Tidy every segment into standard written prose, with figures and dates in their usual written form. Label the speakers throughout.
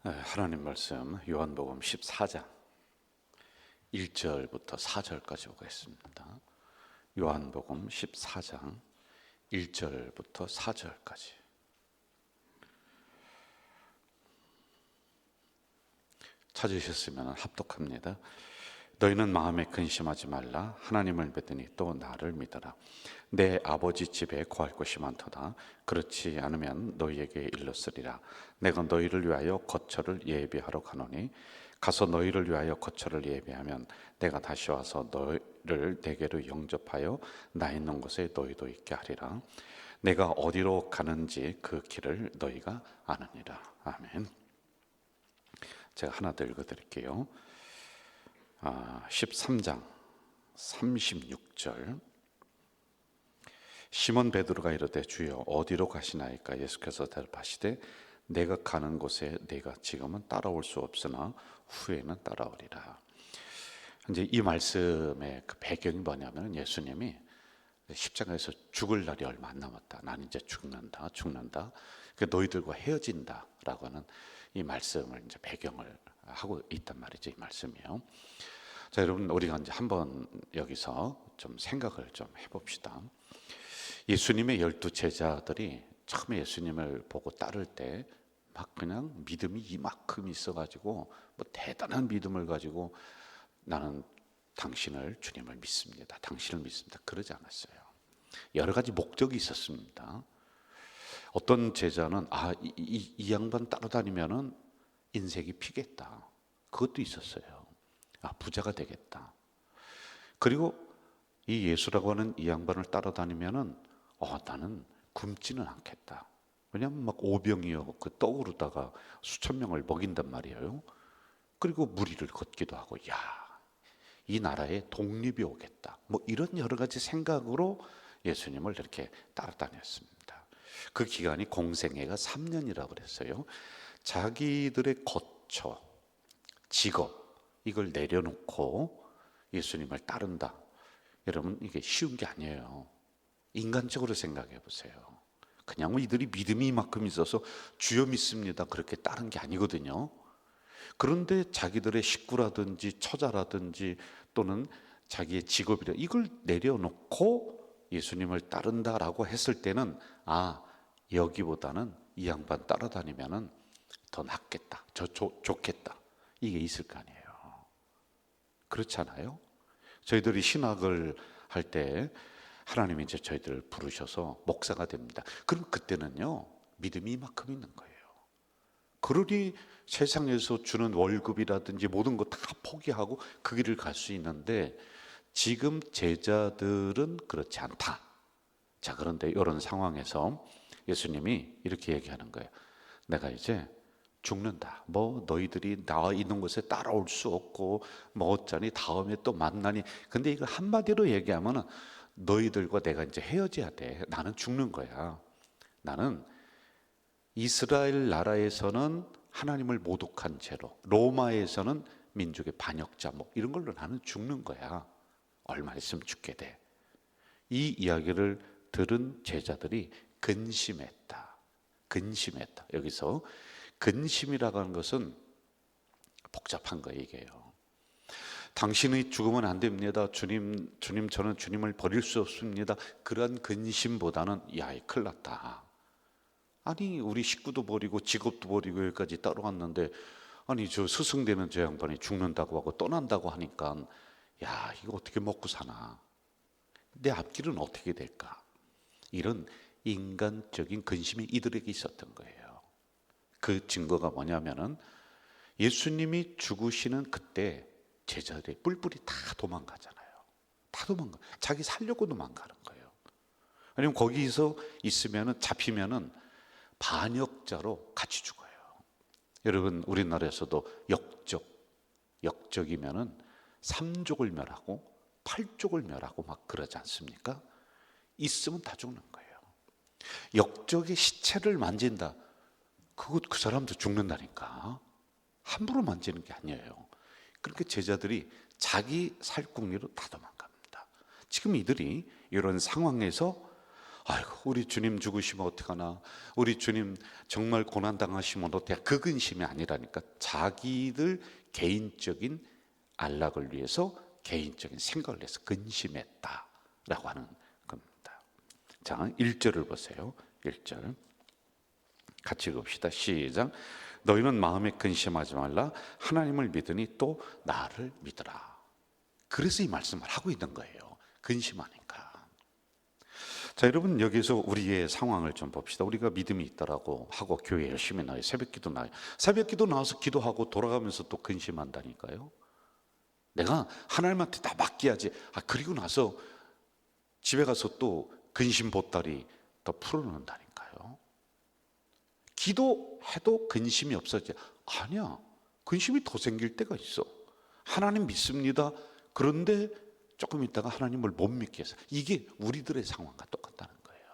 Speaker 1: 하나님 말씀 요한복음 14장 1절부터 4절까지 오겠습니다. 요한복음 14장 1절부터 4절까지. 찾으셨으면 합독합니다. 너희는 마음에 근심하지 말라. 하나님을 믿으니 또 나를 믿어라. 내 아버지 집에 거할 곳이 많도다. 그렇지 않으면 너희에게 일렀으리라. 내가 너희를 위하여 거처를 예비하러 가노니 가서 너희를 위하여 거처를 예비하면 내가 다시 와서 너희를 내게로 영접하여 나 있는 곳에 너희도 있게 하리라. 내가 어디로 가는지 그 길을 너희가 아느니라. 아멘. 제가 하나 더 읽어드릴게요. 13장 36절. 시몬 베드로가 이르되 주여 어디로 가시나이까? 예수께서 대답하시되 내가 가는 곳에 내가 지금은 따라올 수 없으나 후에는 따라오리라. 이제 이 말씀의 그 배경이 뭐냐면 예수님이 십자가에서 죽을 날이 얼마 안 남았다. 나는 이제 죽는다. 너희들과 헤어진다라고 하는 이 말씀을 이제 배경을 하고 있단 말이죠. 이 말씀이요. 자, 여러분, 우리가 이제 한번 여기서 좀 생각을 좀 해봅시다. 예수님의 12 제자들이 처음에 예수님을 보고 따를 때 막 그냥 믿음이 이만큼 있어가지고 뭐 대단한 믿음을 가지고 나는 당신을 주님을 믿습니다. 당신을 믿습니다. 그러지 않았어요. 여러 가지 목적이 있었습니다. 어떤 제자는 이 양반 따라다니면은 인생이 피겠다. 그것도 있었어요. 부자가 되겠다. 그리고 이 예수라고 하는 이 양반을 따라다니면은 나는 굶지는 않겠다. 왜냐하면 막 오병이어 그 떡으로다가 수천 명을 먹인단 말이에요. 그리고 무리를 걷기도 하고, 이 나라에 독립이 오겠다. 뭐 이런 여러 가지 생각으로 예수님을 이렇게 따라다녔습니다. 그 기간이 공생애가 3년이라고 그랬어요. 자기들의 거처, 직업 이걸 내려놓고 예수님을 따른다. 여러분, 이게 쉬운 게 아니에요. 인간적으로 생각해 보세요. 그냥 이들이 믿음이 이만큼 있어서 주여 믿습니다 그렇게 따른 게 아니거든요. 그런데 자기들의 식구라든지 처자라든지 또는 자기의 직업이라 이걸 내려놓고 예수님을 따른다라고 했을 때는 여기보다는 이 양반 따라다니면은 더 낫겠다, 좋겠다, 이게 있을 거 아니에요. 그렇잖아요. 저희들이 신학을 할 때 하나님이 이제 저희들을 부르셔서 목사가 됩니다. 그럼 그때는요 믿음이 이만큼 있는 거예요. 그러니 세상에서 주는 월급이라든지 모든 거 다 포기하고 그 길을 갈 수 있는데 지금 제자들은 그렇지 않다. 자, 그런데 이런 상황에서 예수님이 이렇게 얘기하는 거예요. 내가 이제 죽는다. 뭐 너희들이 나와 있는 곳에 따라올 수 없고 뭐 어쩌니 다음에 또 만나니. 근데 이거 한마디로 얘기하면은 너희들과 내가 이제 헤어져야 돼. 나는 죽는 거야. 나는 이스라엘 나라에서는 하나님을 모독한 죄로, 로마에서는 민족의 반역자 뭐 이런 걸로 나는 죽는 거야. 얼마 있으면 죽게 돼. 이 이야기를 들은 제자들이 근심했다. 여기서 근심이라고 하는 것은 복잡한 거예요. 이게요. 당신의 죽으면 안 됩니다. 주님, 저는 주님을 버릴 수 없습니다. 그런 근심보다는 큰일 났다. 아니, 우리 식구도 버리고 직업도 버리고 여기까지 따라왔는데 저 스승되는 저 양반이 죽는다고 하고 떠난다고 하니까 이거 어떻게 먹고 사나? 내 앞길은 어떻게 될까? 이런 인간적인 근심이 이들에게 있었던 거예요. 그 증거가 뭐냐면은 예수님이 죽으시는 그때 제자들이 뿔뿔이 다 도망가잖아요. 다 도망가. 자기 살려고 도망가는 거예요. 왜냐면 거기서 있으면은 잡히면은 반역자로 같이 죽어요. 여러분, 우리나라에서도 역적이면은 3족을 멸하고 8족을 멸하고 막 그러지 않습니까? 있으면 다 죽는 거예요. 역적의 시체를 만진다. 그 사람도 죽는다니까. 함부로 만지는 게 아니에요. 그렇게 제자들이 자기 살궁리로 다 도망갑니다. 지금 이들이 이런 상황에서 아이고, 우리 주님 죽으시면 어떡하나, 우리 주님 정말 고난당하시면 어떡하나, 그 근심이 아니라니까. 자기들 개인적인 안락을 위해서 개인적인 생각을 해서 근심했다라고 하는 겁니다. 자, 1절을 보세요. 1절 같이 읽읍시다. 시작. 너희는 마음에 근심하지 말라. 하나님을 믿으니 또 나를 믿으라. 그래서 이 말씀을 하고 있는 거예요. 근심하니까. 자, 여러분, 여기서 우리의 상황을 좀 봅시다. 우리가 믿음이 있다라고 하고 교회 열심히 나와요. 새벽기도 나와요. 새벽기도 나와서 기도하고 돌아가면서 또 근심한다니까요. 내가 하나님한테 다 맡겨야지. 그리고 나서 집에 가서 또 근심 보따리 더 풀어놓는다니까요. 기도해도 근심이 없어져. 아니야, 근심이 더 생길 때가 있어. 하나님 믿습니다. 그런데 조금 있다가 하나님을 못 믿게 해서. 이게 우리들의 상황과 똑같다는 거예요.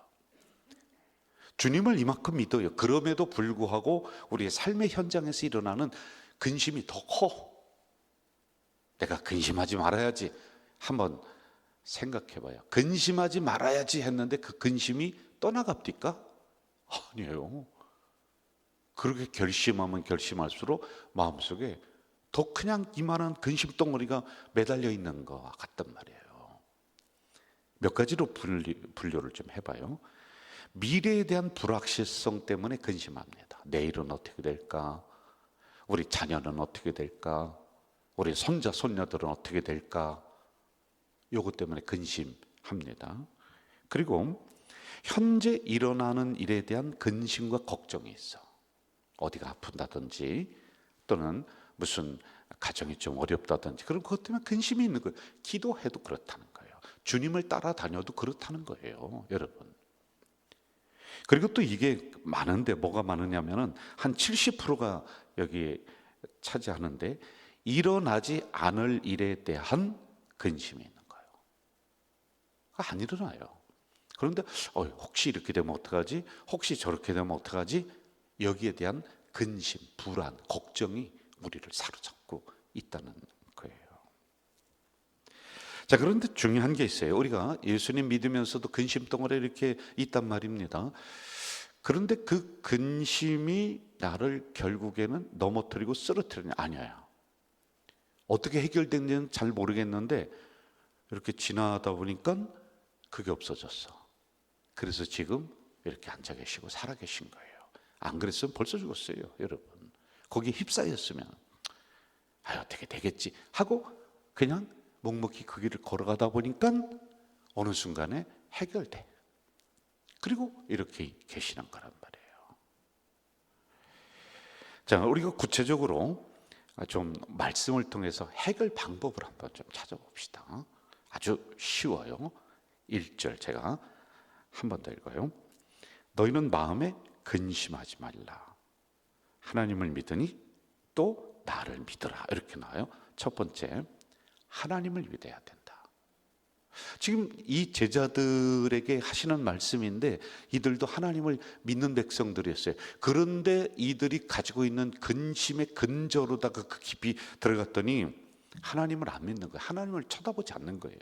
Speaker 1: 주님을 이만큼 믿어요. 그럼에도 불구하고 우리의 삶의 현장에서 일어나는 근심이 더 커. 내가 근심하지 말아야지. 한번 생각해 봐요. 근심하지 말아야지 했는데 그 근심이 떠나갑니까? 아니에요. 그렇게 결심하면 결심할수록 마음속에 더 그냥 이만한 근심 덩어리가 매달려 있는 것 같단 말이에요. 몇 가지로 분류를 좀 해봐요. 미래에 대한 불확실성 때문에 근심합니다. 내일은 어떻게 될까? 우리 자녀는 어떻게 될까? 우리 손자, 손녀들은 어떻게 될까? 요것 때문에 근심합니다. 그리고 현재 일어나는 일에 대한 근심과 걱정이 있어. 어디가 아픈다든지 또는 무슨 가정이 좀 어렵다든지 그런 것 때문에 근심이 있는 거예요. 기도해도 그렇다는 거예요. 주님을 따라다녀도 그렇다는 거예요, 여러분. 그리고 또 이게 많은데 뭐가 많으냐면은 한 70%가 여기 차지하는데 일어나지 않을 일에 대한 근심이 있는 거예요. 안 일어나요. 그런데 혹시 이렇게 되면 어떡하지? 혹시 저렇게 되면 어떡하지? 여기에 대한 근심, 불안, 걱정이 우리를 사로잡고 있다는 거예요. 자, 그런데 중요한 게 있어요. 우리가 예수님 믿으면서도 근심 덩어리에 이렇게 있단 말입니다. 그런데 그 근심이 나를 결국에는 넘어뜨리고 쓰러뜨리냐? 아니에요. 어떻게 해결됐는지는 잘 모르겠는데 이렇게 지나다 보니까 그게 없어졌어. 그래서 지금 이렇게 앉아 계시고 살아 계신 거예요. 안 그랬으면 벌써 죽었어요, 여러분. 거기에 휩싸였으면 어떻게 되겠지 하고 그냥 묵묵히 그 길을 걸어가다 보니까 어느 순간에 해결돼. 그리고 이렇게 계시는 거란 말이에요. 자, 우리가 구체적으로 좀 말씀을 통해서 해결 방법을 한번 좀 찾아봅시다. 아주 쉬워요. 1절 제가 한 번 더 읽어요. 너희는 마음에 근심하지 말라. 하나님을 믿으니 또 나를 믿으라. 이렇게 나와요. 첫 번째, 하나님을 믿어야 된다. 지금 이 제자들에게 하시는 말씀인데 이들도 하나님을 믿는 백성들이었어요. 그런데 이들이 가지고 있는 근심의 근저로다가 그 깊이 들어갔더니 하나님을 안 믿는 거예요. 하나님을 쳐다보지 않는 거예요.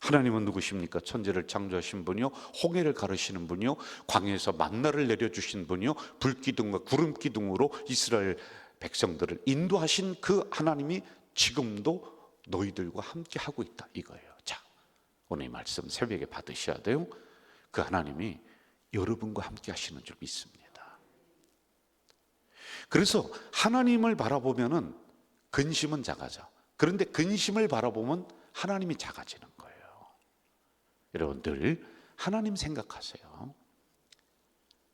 Speaker 1: 하나님은 누구십니까? 천지를 창조하신 분이요, 홍해를 가르시는 분이요, 광야에서 만나를 내려주신 분이요, 불기둥과 구름기둥으로 이스라엘 백성들을 인도하신 그 하나님이 지금도 너희들과 함께 하고 있다 이거예요. 자, 오늘 이 말씀 새벽에 받으셔야 돼요. 그 하나님이 여러분과 함께 하시는 줄 믿습니다. 그래서 하나님을 바라보면은 근심은 작아져. 그런데 근심을 바라보면 하나님이 작아지는 거예요. 여러분 늘 하나님 생각하세요.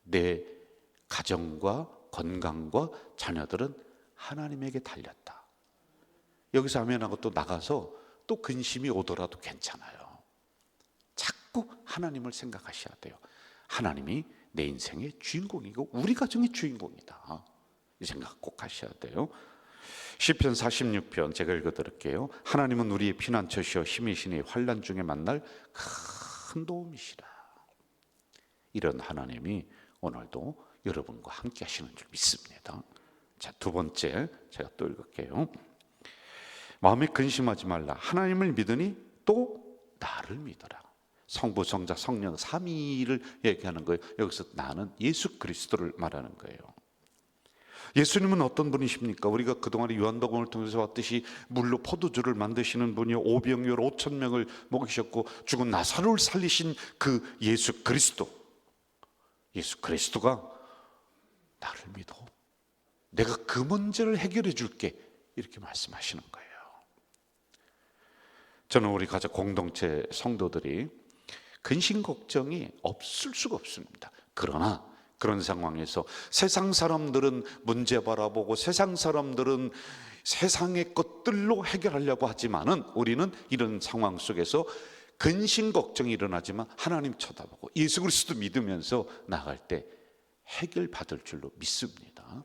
Speaker 1: 내 가정과 건강과 자녀들은 하나님에게 달렸다. 여기서 아멘하고 또 나가서 또 근심이 오더라도 괜찮아요. 자꾸 하나님을 생각하셔야 돼요. 하나님이 내 인생의 주인공이고 우리 가정의 주인공이다. 이 생각 꼭 하셔야 돼요. 시편 46편 제가 읽어드릴게요. 하나님은 우리의 피난처시여 힘이시니 환난 중에 만날 큰 도움이시라. 이런 하나님이 오늘도 여러분과 함께 하시는 줄 믿습니다. 자, 두 번째 제가 또 읽을게요. 마음에 근심하지 말라. 하나님을 믿으니 또 나를 믿어라. 성부, 성자, 성령 삼위를 얘기하는 거예요. 여기서 나는 예수 그리스도를 말하는 거예요. 예수님은 어떤 분이십니까? 우리가 그동안에 요한복음을 통해서 봤듯이 물로 포도주를 만드시는 분이요, 오병이어 5천 명을 먹이셨고 죽은 나사로를 살리신 그 예수 그리스도. 예수 그리스도가 나를 믿어, 내가 그 문제를 해결해 줄게, 이렇게 말씀하시는 거예요. 저는 우리 가족 공동체 성도들이 근심 걱정이 없을 수가 없습니다. 그러나 그런 상황에서 세상 사람들은 문제 바라보고 세상 사람들은 세상의 것들로 해결하려고 하지만은 우리는 이런 상황 속에서 근심 걱정이 일어나지만 하나님 쳐다보고 예수 그리스도 믿으면서 나갈 때 해결받을 줄로 믿습니다.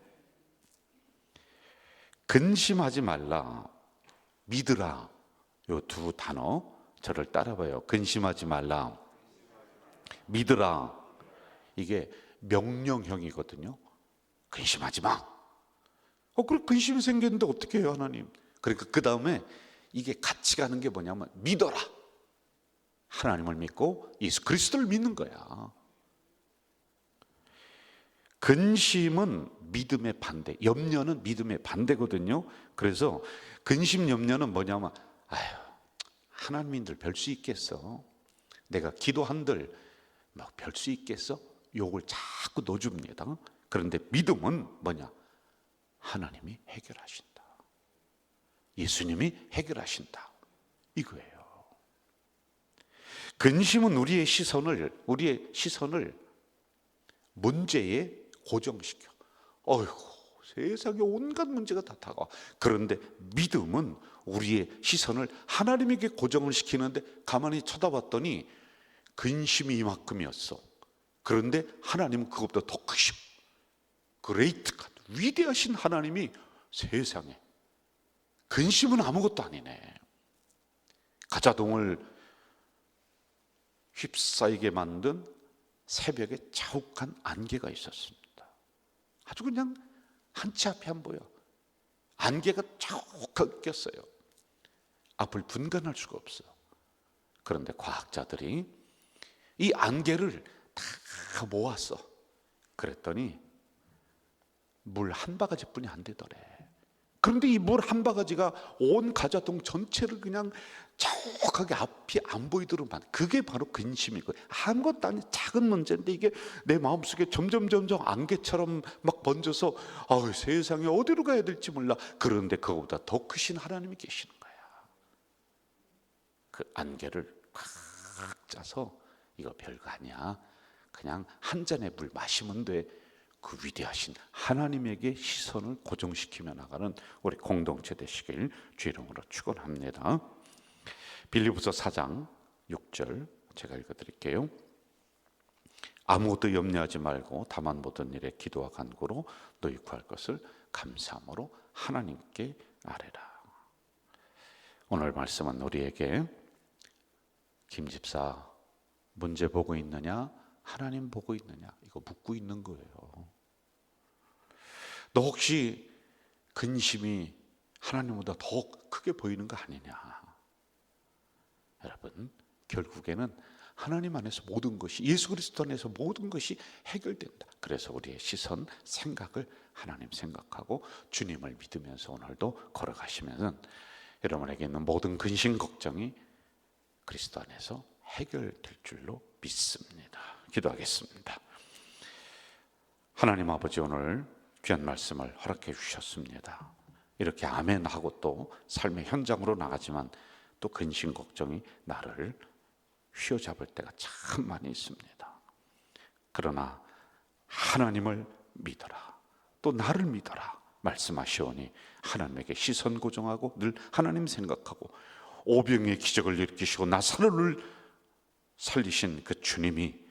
Speaker 1: 근심하지 말라, 믿으라, 요 두 단어 저를 따라봐요. 근심하지 말라, 믿으라. 이게 명령형이거든요. 근심하지 마. 그래, 근심이 생겼는데 어떻게 해요, 하나님? 그러니까 그 다음에 이게 같이 가는 게 뭐냐면 믿어라. 하나님을 믿고 예수 그리스도를 믿는 거야. 근심은 믿음의 반대, 염려는 믿음의 반대거든요. 그래서 근심, 염려는 뭐냐면 하나님인들 별 수 있겠어, 내가 기도한들 막 별 수 있겠어, 욕을 자꾸 넣어줍니다. 그런데 믿음은 뭐냐? 하나님이 해결하신다, 예수님이 해결하신다, 이거예요. 근심은 우리의 시선을 문제에 고정시켜. 어이구, 세상에 온갖 문제가 다 다가와. 그런데 믿음은 우리의 시선을 하나님에게 고정을 시키는데 가만히 쳐다봤더니 근심이 이만큼이었어. 그런데 하나님은 그것보다 더 크시고 그레이트가 위대하신 하나님이 세상에, 근심은 아무것도 아니네. 가자동을 휩싸이게 만든 새벽에 자욱한 안개가 있었습니다. 아주 그냥 한치 앞이 안 보여. 안개가 자욱하게 꼈어요. 앞을 분간할 수가 없어요. 그런데 과학자들이 이 안개를 다 모았어. 그랬더니 물 한 바가지뿐이 안 되더래. 그런데 이 물 한 바가지가 온 가자동 전체를 그냥 자욱하게 앞이 안 보이도록 만든, 그게 바로 근심이고, 아무것도 아닌 작은 문제인데 이게 내 마음속에 점점 안개처럼 막 번져서 세상에 어디로 가야 될지 몰라. 그런데 그거보다 더 크신 하나님이 계시는 거야. 그 안개를 꽉 짜서 이거 별거 아니야, 그냥 한 잔의 물 마시면 돼. 그 위대하신 하나님에게 시선을 고정시키며 나가는 우리 공동체 되시길 주 이름으로 축원합니다. 빌립보서 4장 6절 제가 읽어드릴게요. 아무것도 염려하지 말고 다만 모든 일에 기도와 간구로 너희 구할 것을 감사함으로 하나님께 아뢰라. 오늘 말씀은 우리에게 김 집사 문제 보고 있느냐, 하나님 보고 있느냐, 이거 묻고 있는 거예요. 너 혹시 근심이 하나님보다 더 크게 보이는 거 아니냐? 여러분, 결국에는 하나님 안에서 모든 것이, 예수 그리스도 안에서 모든 것이 해결된다. 그래서 우리의 시선, 생각을 하나님 생각하고 주님을 믿으면서 오늘도 걸어가시면은 여러분에게 있는 모든 근심 걱정이 그리스도 안에서 해결될 줄로 믿습니다. 기도하겠습니다. 하나님 아버지, 오늘 귀한 말씀을 허락해 주셨습니다. 이렇게 아멘 하고 또 삶의 현장으로 나가지만 또 근심 걱정이 나를 휘어잡을 때가 참 많이 있습니다. 그러나 하나님을 믿어라, 또 나를 믿어라 말씀하시오니 하나님에게 시선 고정하고 늘 하나님 생각하고 오병이의 기적을 일으키시고 나사로를 살리신 그 주님이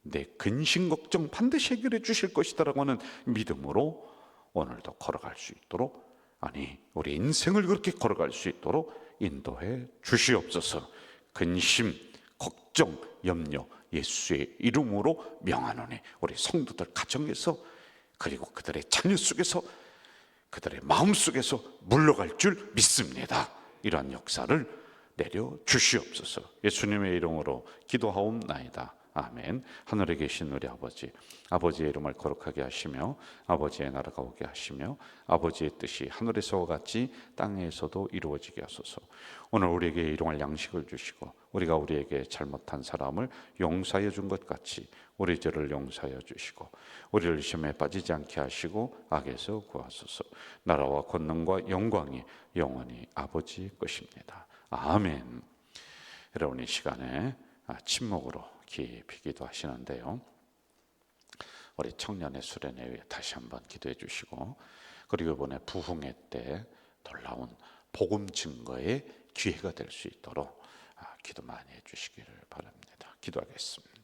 Speaker 1: 내 근심 걱정 반드시 해결해 주실 것이다라고 하는 믿음으로 오늘도 걸어갈 수 있도록, 아니 우리 인생을 그렇게 걸어갈 수 있도록 인도해 주시옵소서. 근심, 걱정, 염려 예수의 이름으로 명하노니 우리 성도들 가정에서, 그리고 그들의 자녀 속에서, 그들의 마음 속에서 물러갈 줄 믿습니다. 이러한 역사를 내려 주시옵소서. 예수님의 이름으로 기도하옵나이다. 아멘. 하늘에 계신 우리 아버지, 아버지의 이름을 거룩하게 하시며 아버지의 나라가 오게 하시며 아버지의 뜻이 하늘에서와 같이 땅에서도 이루어지게 하소서. 오늘 우리에게 일용할 양식을 주시고 우리가 우리에게 잘못한 사람을 용서하여 준 것 같이 우리 죄를 용서하여 주시고 우리를 시험에 빠지지 않게 하시고 악에서 구하소서. 나라와 권능과 영광이 영원히 아버지의 것입니다. 아멘. 여러분, 이 시간에 침묵으로 깊이 기도하시는데요, 우리 청년의 수련회 위해 다시 한번 기도해 주시고, 그리고 이번에 부흥회 때 놀라운 복음 증거의 기회가 될 수 있도록 기도 많이 해 주시기를 바랍니다. 기도하겠습니다.